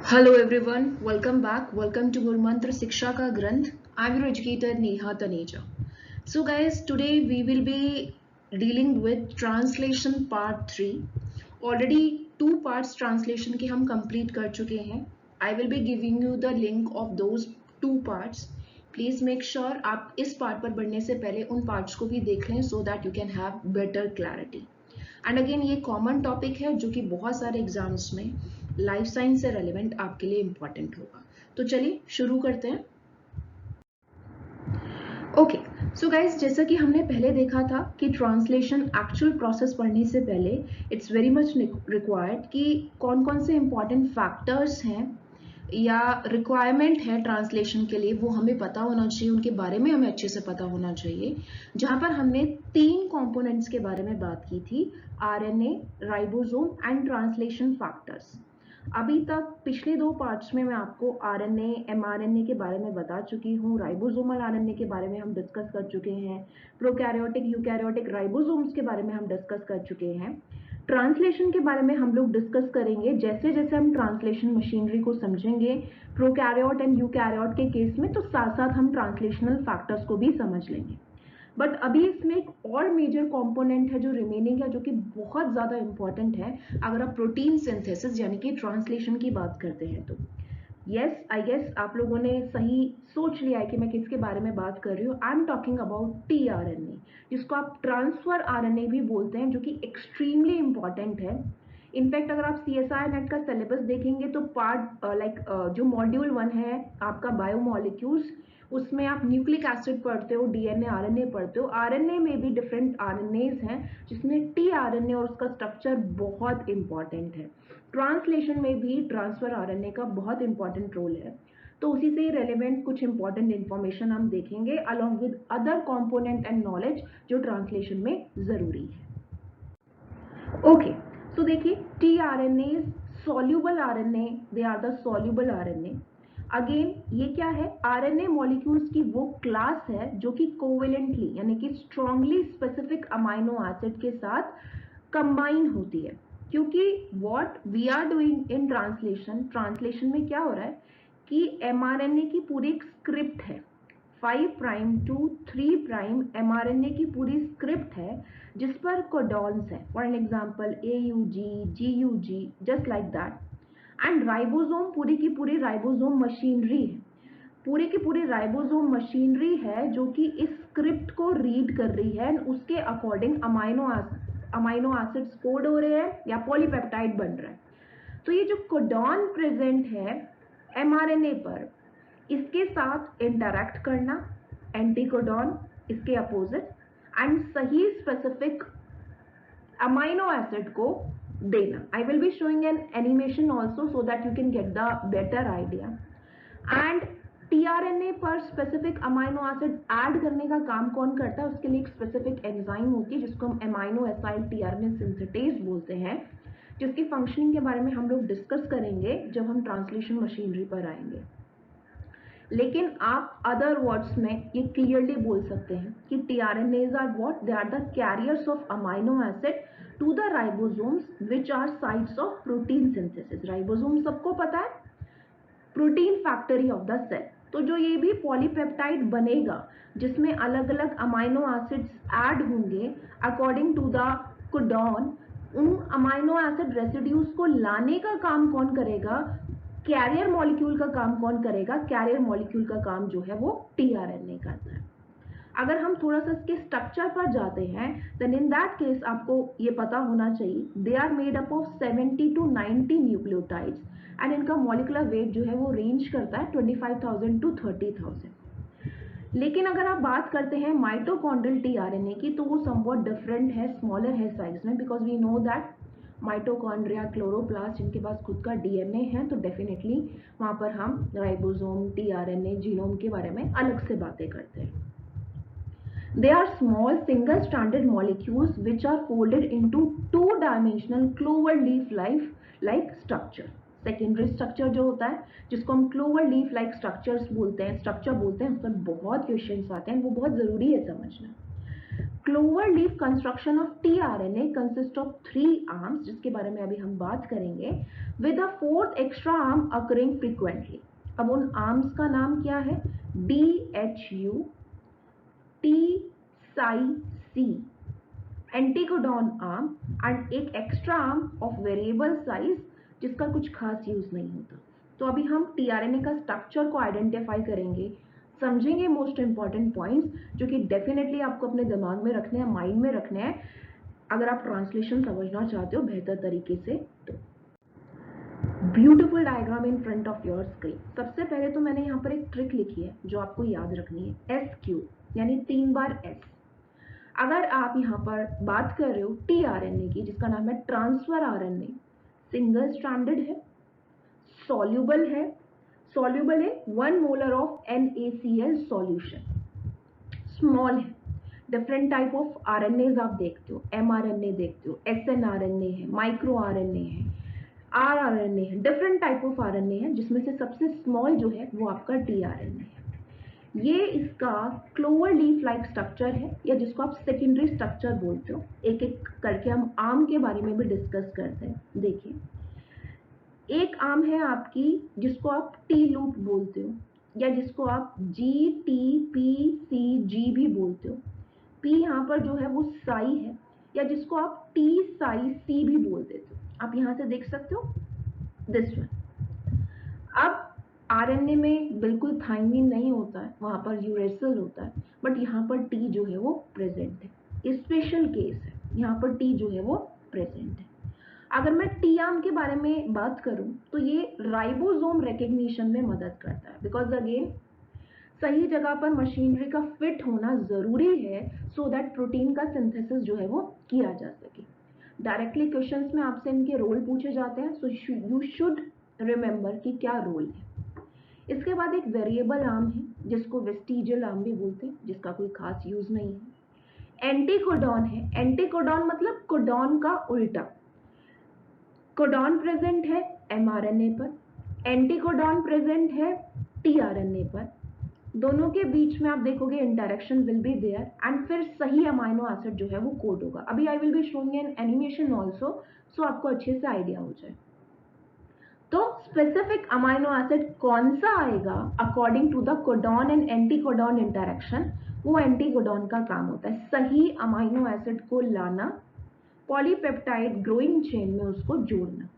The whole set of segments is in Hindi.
Hello everyone, welcome back. Welcome to Gurmantra Siksha Ka Granth. I'm your educator Neha Taneja. So guys, today we will be dealing with translation part 3. Already two parts translation के हम complete कर चुके हैं. I will be giving you the link of those two parts. Please make sure आप इस part पर बढ़ने से पहले उन parts को भी देख लें so that you can have better clarity. And again ये कॉमन टॉपिक है जो कि बहुत सारे एग्जाम्स में लाइफ साइंस से रेलेवेंट आपके लिए इंपॉर्टेंट होगा. तो चलिए शुरू करते हैं. ओके सो गाइज, जैसा कि हमने पहले देखा था कि ट्रांसलेशन एक्चुअल प्रोसेस पढ़ने से पहले इट्स वेरी मच रिक्वायर्ड कि कौन कौन से इंपॉर्टेंट फैक्टर्स हैं या रिक्वायरमेंट है ट्रांसलेशन के लिए, वो हमें पता होना चाहिए, उनके बारे में हमें अच्छे से पता होना चाहिए. जहां पर हमने 3 कंपोनेंट्स के बारे में बात की थी, RNA, ribosome and translation factors. अभी तक पिछले 2 पार्ट्स में मैं आपको आरएनए, एमआरएनए के बारे में बता चुकी हूँ, राइबोसोमल आरएनए के बारे में हम डिस्कस कर चुके हैं, प्रोकैरियोटिक यूकैरियोटिक राइबोसोम्स के बारे में हम डिस्कस कर चुके हैं. ट्रांसलेशन के बारे में हम लोग डिस्कस करेंगे जैसे जैसे हम ट्रांसलेशन मशीनरी को समझेंगे प्रोकैरियोट एंड यूकैरियोट के केस में, तो साथ साथ हम ट्रांसलेशनल फैक्टर्स को भी समझ लेंगे. बट अभी इसमें एक और मेजर कंपोनेंट है जो रिमेनिंग है, जो कि बहुत ज़्यादा इंपॉर्टेंट है अगर आप प्रोटीन सिंथेसिस यानी कि ट्रांसलेशन की बात करते हैं. तो यस, आई गेस आप लोगों ने सही सोच लिया है कि मैं किसके बारे में बात कर रही हूँ. I am talking about tRNA, जिसको आप ट्रांसफर आरएनए भी बोलते हैं, जो कि एक्सट्रीमली इंपॉर्टेंट है. इनफैक्ट अगर आप CSIR नेट का सिलेबस देखेंगे तो पार्ट जो मॉड्यूल 1 है आपका बायोमोलिक्यूल्स, उसमें आप न्यूक्लिक एसिड पढ़ते हो, डीएनए आरएनए पढ़ते हो. आरएनए में भी डिफरेंट आरएनएज हैं जिसमें टीआरएनए और उसका स्ट्रक्चर बहुत इंपॉर्टेंट है. ट्रांसलेशन में भी ट्रांसफर आरएनए का बहुत इंपॉर्टेंट रोल है. तो उसी से रेलेवेंट कुछ इंपॉर्टेंट इंफॉर्मेशन हम देखेंगे along with other component and knowledge जो ट्रांसलेशन में जरूरी है. ओके सो देखिए, tRNA soluble RNA, they are the soluble RNA. Again ये क्या है, आरएनए मॉलिक्यूल्स की वो क्लास है जो कि कोवेलेंटली यानी कि स्ट्रांगली स्पेसिफिक अमाइनो एसिड के साथ कंबाइन होती है. क्योंकि what we are doing in translation में क्या हो रहा है कि एमआरएनए की पूरी एक स्क्रिप्ट है, 5 प्राइम टू 3 प्राइम एमआरएनए की पूरी स्क्रिप्ट है जिस पर कोडॉन्स है. For an example AUG, GUG, just like that. And ribosome पूरी की पूरी राइबोसोम मशीनरी है, पूरी की पूरी राइबोसोम मशीनरी है जो कि इस स्क्रिप्ट को रीड कर रही है. उसके अकॉर्डिंग अमाइनो एसिड्स कोड हो रहे हैं या पॉलीपेप्टाइड बन रहा है. तो ये जो कोडॉन प्रेजेंट है एमआरएनए पर, इसके साथ इंटरैक्ट करना, एंटीकोडॉन इसके अपोजिट, एंड सही स्पेसिफिक अमाइनो एसिड को देना. आई will be showing an animation also so that you can get the better idea. And tRNA पर स्पेसिफिक अमाइनो एसिड ऐड करने का काम कौन करता है, उसके लिए एक स्पेसिफिक एंजाइम होती है जिसको हम एमाइनो एसाइल टीआरएनए सिंथेटेज बोलते हैं, जिसकी फंक्शनिंग के बारे में हम लोग डिस्कस करेंगे जब हम ट्रांसलेशन मशीनरी पर आएंगे. लेकिन आप अदर वर्ड्स में ये क्लियरली बोल सकते हैं कि tRNAs are what, they are the carriers of amino acid to the ribosomes which are sites of protein synthesis. Ribosome सबको पता है, protein factory of the cell. तो जो ये भी पॉलीपेप्टाइड बनेगा जिसमें अलग अलग अमाइनो एसिड्स ऐड होंगे अकॉर्डिंग टू द कोडॉन, उन अमाइनो एसिड रेसिड्यूज को लाने का काम कौन करेगा, कैरियर मॉलिक्यूल का काम कौन करेगा, कैरियर मॉलिक्यूल का काम जो है वो टीआरएनए करता है. अगर हम थोड़ा सा इसके स्ट्रक्चर पर जाते हैं, देन इन दैट केस आपको ये पता होना चाहिए they are made up of 70 to 90 nucleotides and इनका मॉलिकुलर वेट जो है वो रेंज करता है 25,000 to 30,000. लेकिन अगर आप बात करते हैं माइटोकॉन्ड्रियल टीआरएनए की, तो वो समवॉट डिफरेंट है, स्मॉलर है साइज में, because we know that mitochondria, chloroplast, इनके पास खुद का डीएनए है. तो डेफिनेटली वहाँ पर हम राइबोसोम, टीआरएनए, जीनोम के बारे में अलग से बातें करते हैं. They are small single-stranded molecules which are folded into two-dimensional clover-leaf like structure. Secondary structure जो होता है जिसको हम क्लोवर लीफ लाइक स्ट्रक्चर बोलते हैं, उस पर बहुत क्वेश्चंस आते हैं, वो बहुत ज़रूरी है समझना. Clover leaf construction of tRNA consist of 3 arms, जिसके बारे में अभी हम बात करेंगे, with a 4th extra arm occurring frequently. अब उन आर्म्स का नाम क्या है? DHU, T psi C, anticodon arm, and एक extra arm of variable size जिसका कुछ खास यूज नहीं होता। तो अभी हम tRNA का स्ट्रक्चर को आइडेंटिफाई करेंगे, समझेंगे मोस्ट इंपॉर्टेंट पॉइंट्स जो कि डेफिनेटली आपको अपने दिमाग में रखने हैं, माइंड में रखने हैं, अगर आप ट्रांसलेशन समझना चाहते हो बेहतर तरीके से। तो beautiful diagram in front of your screen. सबसे पहले तो मैंने यहाँ पर एक ट्रिक लिखी है जो आपको याद रखनी है, SQ यानी 3 बार S। अगर आप यहाँ पर बात कर रहे हो tRNA की, जिसका नाम है ट्रांसफर RNA, सिंगल स्ट्रैंडेड है, सॉल्यूबल है, soluble in 1 molar of NaCl solution, small है, डिफरेंट टाइप ऑफ RNAs आप देखते हो, mRNA देखते हो, snRNA है, माइक्रो RNA है, rRNA है, डिफरेंट टाइप ऑफ RNA है, जिसमें से सबसे स्मॉल जो है वो आपका tRNA है। ये इसका क्लोवर लीफ लाइक स्ट्रक्चर है, या जिसको आप सेकेंडरी स्ट्रक्चर बोलते हो। एक एक करके हम आर्म के बारे में भी डिस्कस करते हैं। देखिए, एक आर्म है आपकी जिसको आप टी लूप बोलते हो, या जिसको आप GTPCG भी बोलते हो। P यहाँ पर जो है वो साई है, या जिसको आप T साई C भी बोल देते हो। आप यहाँ से देख सकते हो दिस वन। अब RNA में बिल्कुल थाइमिन नहीं होता है, वहां पर यूरेसिल होता है, बट यहाँ पर T जो है वो प्रेजेंट है। स्पेशल केस है, यहाँ पर T जो है वो प्रेजेंट है। अगर मैं T आर्म के बारे में बात करूं तो ये राइबोसोम रिकग्निशन में मदद करता है, बिकॉज अगेन सही जगह पर मशीनरी का फिट होना जरूरी है, सो दैट प्रोटीन का सिंथेसिस जो है वो किया जा सके। डायरेक्टली क्वेश्चंस में आपसे इनके रोल पूछे जाते हैं, सो यू शुड रिमेंबर कि क्या रोल है। इसके बाद एक वेरिएबल आर्म है जिसको वेस्टिजियल आर्म भी बोलते हैं, जिसका कोई खास यूज नहीं है। एंटीकोडॉन है, एंटीकोडॉन मतलब कोडॉन का उल्टा। कोडॉन प्रेजेंट है mRNA पर, एंटीकोडॉन प्रेजेंट है tRNA पर। दोनों के बीच में आप देखोगे interaction will be there, and फिर सही अमाइनो एसिड जो है वो कोड होगा। अभी I will be showing an animation also, so आपको अच्छे से आइडिया हो जाए। तो स्पेसिफिक अमाइनो एसिड कौन सा आएगा according to the codon and anticodon interaction, वो एंटीकोडॉन का काम होता है। सही अमाइनो एसिड को लाना, पॉलीपेप्टाइड ग्रोइंग चेन में उसको जोड़ना।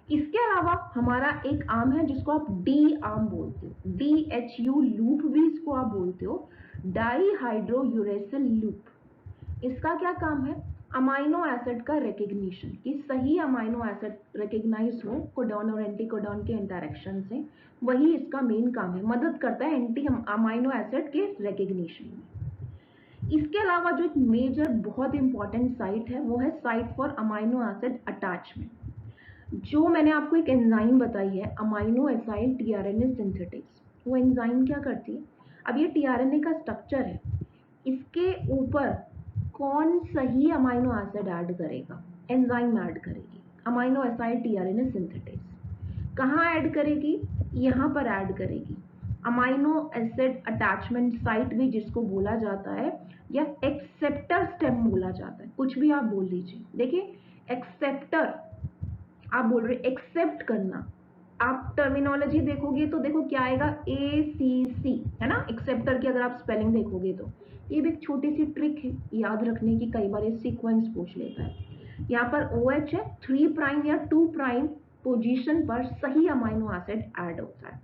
इसके अलावा हमारा एक आर्म है जिसको आप D आर्म बोलते हो, DHU लूप भी इसको आप बोलते हो, डाईहाइड्रोयूरेसिल लूप। इसका क्या काम है? अमाइनो एसिड का रिकग्निशन, कि सही अमाइनो एसिड रिकग्नाइज हो कोडॉन और एंटीकोडॉन के इंटरेक्शन से, वही इसका मेन काम है, मदद करता है एंटी अमाइनो एसिड के रिकग्निशन में। इसके अलावा जो एक मेजर बहुत इंपॉर्टेंट साइट है वो है site for amino acid attachment, जो मैंने आपको एक एंजाइम बताई है, अमाइनो एसाइल tRNA सिंथेटिक्स। वो एंजाइम क्या करती है? अब ये tRNA का स्ट्रक्चर है, इसके ऊपर कौन सही अमाइनो एसिड ऐड करेगा? एंजाइम ऐड करेगी, अमाइनो एसाइल tRNA सिंथेटिक्स। कहाँ ऐड करेगी? यहाँ पर ऐड करेगी। अमाइनो एसिड अटैचमेंट साइट भी जिसको बोला जाता है, या एक्सेप्टर स्टेम बोला जाता है, कुछ भी आप बोल लीजिए। देखिए, एक्सेप्टर आप बोल रहे एक्सेप्ट करना, आप टर्मिनोलॉजी देखोगे तो देखो क्या आएगा, ACC है ना। एक्सेप्टर की अगर आप स्पेलिंग देखोगे तो ये भी एक छोटी सी ट्रिक है याद रखने की, कई बार ये सीक्वेंस पूछ लेता है। यहाँ पर OH है, 3 प्राइम या 2 प्राइम पोजीशन पर सही अमाइनो एसिड ऐड होता है।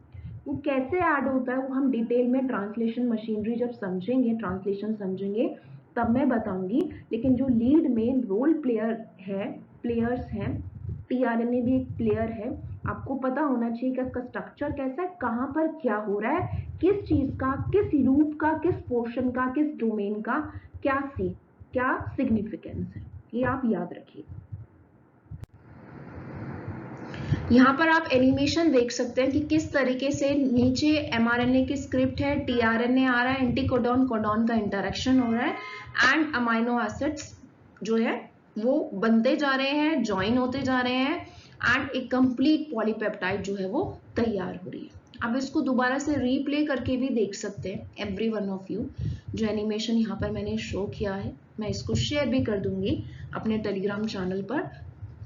वो कैसे ऐड होता है वो हम डिटेल में ट्रांसलेशन मशीनरी जब समझेंगे, ट्रांसलेशन समझेंगे तब मैं बताऊंगी। लेकिन जो लीड मेन रोल प्लेयर्स हैं, tRNA भी एक प्लेयर है, आपको पता होना चाहिए कि इसका स्ट्रक्चर कैसा है, कहाँ पर क्या हो रहा है, किस चीज का, किस लूप का, किस पोर्शन का, किस डोमेन का क्या सिग्निफिकेंस है, ये आप याद रखिए। यहाँ पर आप एनिमेशन देख सकते हैं कि किस तरीके से नीचे mRNA की स्क्रिप्ट है, tRNA आ रहा है, एंटीकोडॉन कोडॉन का इंटरेक्शन हो रहा है, एंड अमाइनो एसिड्स जो है वो बनते जा रहे हैं, ज्वाइन होते जा रहे हैं, एंड एक कंप्लीट पॉलीपेप्टाइड जो है वो तैयार हो रही है। अब इसको दोबारा से रीप्ले करके भी देख सकते हैं एवरी वन ऑफ यू। जो एनिमेशन यहाँ पर मैंने शो किया है मैं इसको शेयर भी कर दूंगी अपने टेलीग्राम चैनल पर,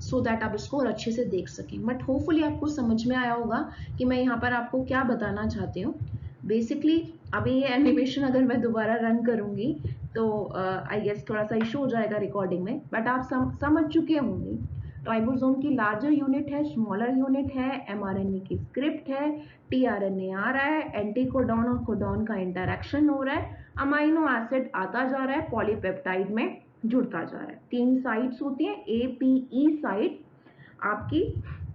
सो दैट आप इसको और अच्छे से देख सकें। बट होपफुली आपको समझ में आया होगा कि मैं यहाँ पर आपको क्या बताना चाहती हूँ। बेसिकली अभी ये एनिमेशन अगर मैं दोबारा रन करूंगी तो आई गेस थोड़ा सा इशू हो जाएगा रिकॉर्डिंग में, बट आप समझ चुके होंगे। राइबोसोम की लार्जर यूनिट है, स्मॉलर यूनिट है, एमआरएनए की स्क्रिप्ट है, टीआरएनए आ रहा है, एंटीकोडॉन और कोडॉन का इंटरेक्शन हो रहा है, अमाइनो एसिड आता जा रहा है, पॉलीपेप्टाइड में जुड़ता जा रहा है। 3 साइट्स होती हैं, ए पी ई साइट आपकी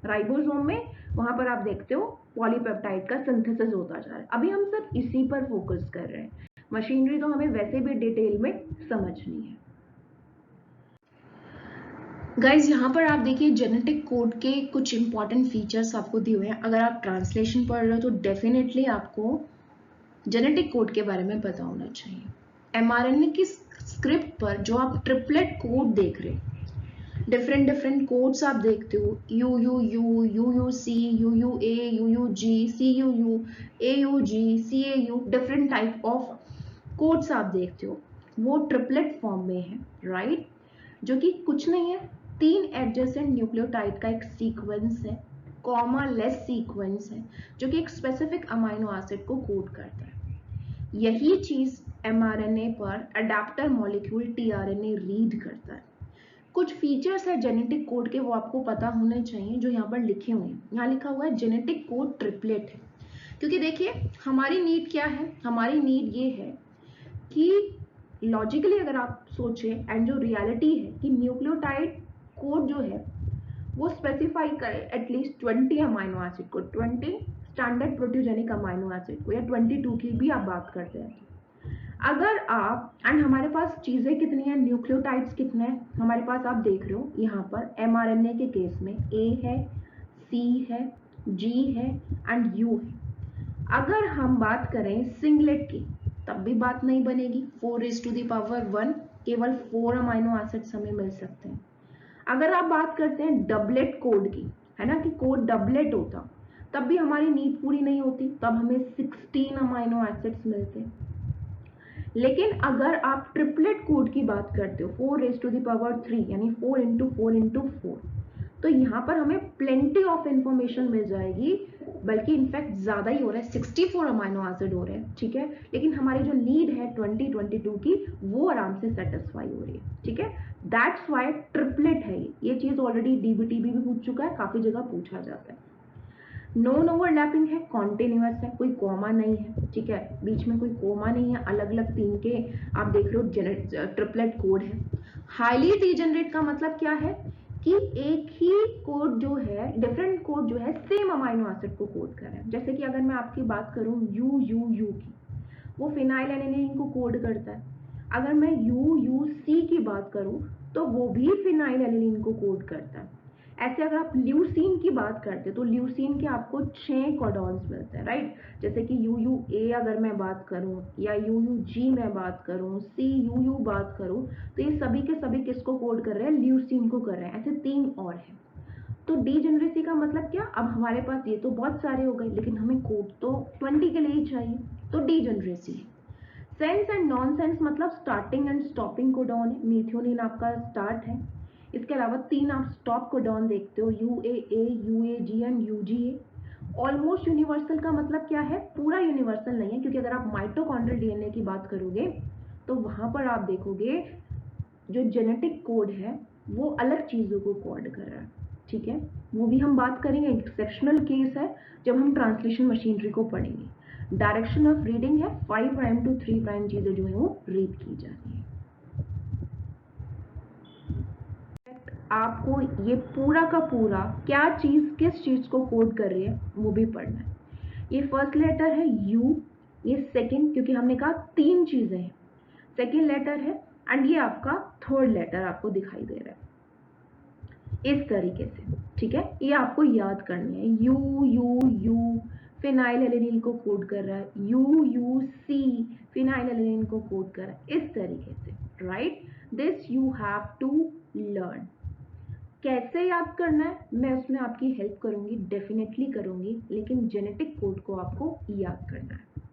राइबोसोम में, वहां पर आप देखते हो पॉलीपेप्टाइड का सिंथेसिस होता जा रहा है। अभी हम सिर्फ इसी पर फोकस कर रहे हैं, मशीनरी तो हमें वैसे भी डिटेल में समझनी है। गाइज यहाँ पर आप देखिए जेनेटिक कोड के कुछ इंपॉर्टेंट फीचर्स आपको दिए हुए हैं। अगर आप ट्रांसलेशन पढ़ रहे हो तो डेफिनेटली आपको जेनेटिक कोड के बारे में पता होना चाहिए। एमआरएनए की स्क्रिप्ट पर जो आप ट्रिपलेट कोड देख रहे हैं, डिफरेंट कोड्स आप देखते हो, U U U, U U C, U U A, U U G, C U U, A U G, C A U, different type of codes आप देखते हो, वो ट्रिपलेट फॉर्म में है, राइट? जो कि कुछ नहीं है, 3 एडजेसेंट न्यूक्लियोटाइड का एक सीक्वेंस है, कॉमा लेस सीक्वेंस है, जो कि एक स्पेसिफिक अमाइनो एसिड को कोड करता है। यही चीज एमआरएनए पर अडेप्टर मॉलिक्यूल टीआरएनए रीड करता है। कुछ फीचर्स है जेनेटिक कोड के, वो आपको पता होने चाहिए, जो यहाँ पर लिखे हुए हैं। यहाँ लिखा हुआ है जेनेटिक कोड ट्रिपलेट है, क्योंकि देखिए हमारी नीड क्या है, हमारी नीड ये है कि लॉजिकली अगर आप सोचें एंड जो रियलिटी है कि न्यूक्लियोटाइड कोड जो है वो स्पेसिफाई करे एटलीस्ट 20 अमाइनो एसिड को, 20 स्टैंडर्ड प्रोटीयोजेनिक अमाइनो एसिड को, या 22 की भी आप बात करते हैं। अगर आप एंड हमारे पास चीजें कितनी है, न्यूक्लियोटाइड्स कितने हैं हमारे पास, आप देख रहे हो यहाँ पर एमआरएनए के केस में ए है, सी है, जी है एंड यू है। अगर हम बात करें सिंगलेट की तब भी बात नहीं बनेगी, 4⁻⁻1 केवल 4 अमाइनो एसिड्स हमें मिल सकते हैं। अगर आप बात करते हैं डबलेट कोड की, है ना, कि कोड डबलेट होता तब भी हमारी नीड पूरी नहीं होती, तब हमें 16 अमाइनो एसिड्स मिलते। लेकिन अगर आप ट्रिपलेट कोड की बात करते हो 4⁻3 यानी 4 × 4 × 4, तो यहाँ पर हमें प्लेंटी ऑफ इंफॉर्मेशन मिल जाएगी, बल्कि इनफैक्ट ज्यादा ही हो रहा है, 64 अमाइनो एसिड हो रहे हैं, ठीक है। लेकिन हमारी जो नीड है 2022 की, वो आराम से सेटिस्फाई हो रही है, ठीक है। दैट्स वाई ट्रिपलेट है ये चीज ऑलरेडी डीबीटीबी भी पूछ चुका है, काफी जगह पूछा जाता है। नॉन ओवरलैपिंग है, कॉन्टिन्यूअस है, कोई कोमा नहीं है, ठीक है, बीच में कोई कोमा नहीं है, अलग अलग 3 के आप देख रहे हो ट्रिपलेट कोड है। हाईली डीजेनरेट का मतलब क्या है कि एक ही कोड जो है, डिफरेंट कोड जो है सेम अमाइनो एसिड को कोड कर रहा है। जैसे कि अगर मैं आपकी बात करूं यू यू यू की, वो फिनाइल एलेनिन को कोड करता है। अगर मैं यू यू सी की बात करूं तो वो भी फिनाइल एलेनिन को कोड करता है। ऐसे अगर आप ल्यूसीन की बात करते हैं तो ल्यूसीन के आपको 6 कोडॉन्स मिलते हैं, राइट। जैसे कि यू यू ए अगर मैं बात करूं, या यू यू जी मैं बात करूं, सी यू यू बात करूं, तो ये सभी के सभी किसको कोड कर रहे हैं, ल्यूसीन को कर रहे हैं। ऐसे 3 और हैं। तो डीजेनरेसी का मतलब क्या, अब हमारे पास ये तो बहुत सारे हो गए, लेकिन हमें कोड तो 20 के लिए ही चाहिए, तो डीजेनरेसी है। सेंस एंड नॉन सेंस मतलब स्टार्टिंग एंड स्टॉपिंग कोडॉन है, मीथियोनिन आपका स्टार्ट है। इसके अलावा 3 आप स्टॉप कोडॉन देखते हो, U A A, U A G and U G A. Almost universal का मतलब क्या है, पूरा यूनिवर्सल नहीं है, क्योंकि अगर आप माइटोकॉन्ड्रियल डीएनए की बात करोगे तो वहां पर आप देखोगे जो जेनेटिक कोड है वो अलग चीजों को कोड कर रहा है, ठीक है। वो भी हम बात करेंगे, एक्सेप्शनल केस है जब हम ट्रांसलेशन मशीनरी को पढ़ेंगे। डायरेक्शन ऑफ रीडिंग है 5' to 3' चीजें जो है वो रीड की जा रही है। आपको ये पूरा का पूरा क्या चीज किस चीज को कोड कर रही है वो भी पढ़ना है। ये फर्स्ट लेटर है यू, ये सेकंड, क्योंकि हमने कहा 3 चीजें हैं, सेकंड लेटर है, एंड ये आपका थर्ड लेटर आपको दिखाई दे रहा है इस तरीके से, ठीक है। ये आपको याद करनी है, U U U phenylalanine को कोड कर रहा है, U U C phenylalanine को कोड कर रहा है, इस तरीके से, right. This you have to learn. कैसे याद करना है मैं उसमें आपकी हेल्प करूंगी, डेफिनेटली करूंगी, लेकिन जेनेटिक कोड को आपको याद करना है,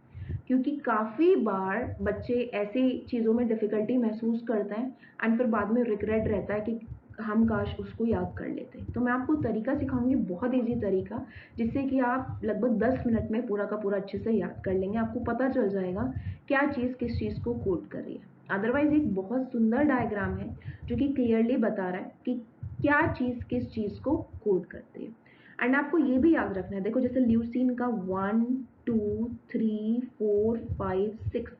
क्योंकि काफ़ी बार बच्चे ऐसी चीज़ों में डिफ़िकल्टी महसूस करते हैं एंड फिर बाद में रिग्रेट रहता है कि हम काश उसको याद कर लेते। तो मैं आपको तरीका सिखाऊंगी, बहुत ईजी तरीका, जिससे कि आप लगभग 10 मिनट में पूरा का पूरा अच्छे से याद कर लेंगे। आपको पता चल जाएगा क्या चीज़ किस चीज़ को कोड कर रही है। अदरवाइज एक बहुत सुंदर डायग्राम है जो कि क्लियरली बता रहा है कि क्या चीज़ किस चीज़ को कोड करती है। एंड आपको ये भी याद रखना है, देखो जैसे ल्यूसीन का 1 2 3 4 5 6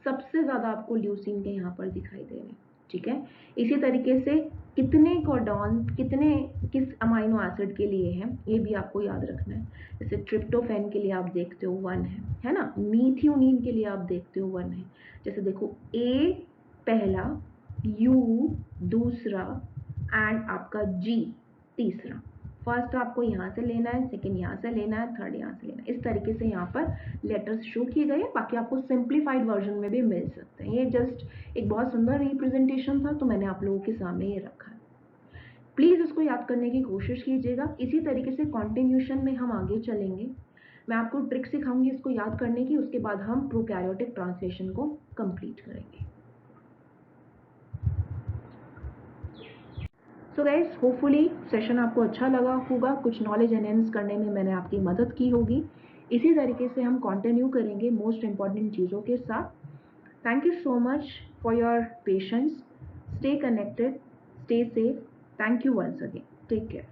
सबसे ज़्यादा आपको ल्यूसीन के यहाँ पर दिखाई दे रहे हैं, ठीक है। इसी तरीके से कितने कोडॉन कितने किस अमाइनो एसिड के लिए हैं ये भी आपको याद रखना है। जैसे ट्रिप्टोफैन के लिए आप देखते हो 1 है ना, मीथियोनिन के लिए आप देखते हो 1 है। जैसे देखो ए पहला, यू दूसरा एंड आपका जी तीसरा। फर्स्ट आपको यहाँ से लेना है, सेकंड यहाँ से लेना है, थर्ड यहाँ से लेना है। इस तरीके से यहाँ पर लेटर्स शो किए गए हैं, बाकी आपको सिंप्लीफाइड वर्जन में भी मिल सकते हैं। ये जस्ट एक बहुत सुंदर रिप्रेजेंटेशन था तो मैंने आप लोगों के सामने ये रखा है। प्लीज़ इसको याद करने की कोशिश कीजिएगा। इसी तरीके से कॉन्टिन्यूशन में हम आगे चलेंगे। मैं आपको ट्रिक सिखाऊंगी इसको याद करने की, उसके बाद हम प्रोकैरियोटिक ट्रांसलेशन को कंप्लीट करेंगे। सो गाइज होपफुली सेशन आपको अच्छा लगा होगा, कुछ नॉलेज एनहेंस करने में मैंने आपकी मदद की होगी। इसी तरीके से हम कंटिन्यू करेंगे मोस्ट इंपॉर्टेंट चीज़ों के साथ। Thank you so much for your patience. Stay connected, stay safe. Thank you once again, take care.